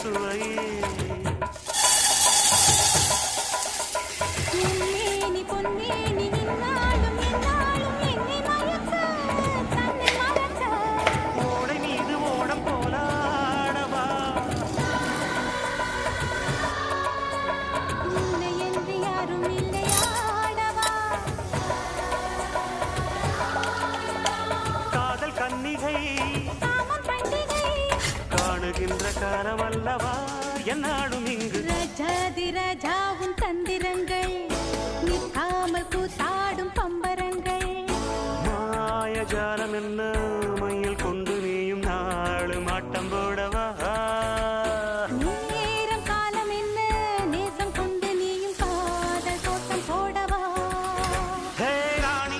சுவையே பொன்னேனி பொன்னேனி நின்னாலும் என்னாலும் என்னை மயக்க தன்னை மறக்க ஓடை மீது ஓடம் போலாடவா உன்னை என்று யாரும் இல்லையாடவா காதல் கன்னிகை காமம் பண்டிகை காணுகின்ற காலமல்லவா என்னாடும் இங்கு ரஜாதி ராஜாவும் தந்திரங்கள் நிற்காமல் கூத்தாடும் பம்பரங்கள் மாயஜால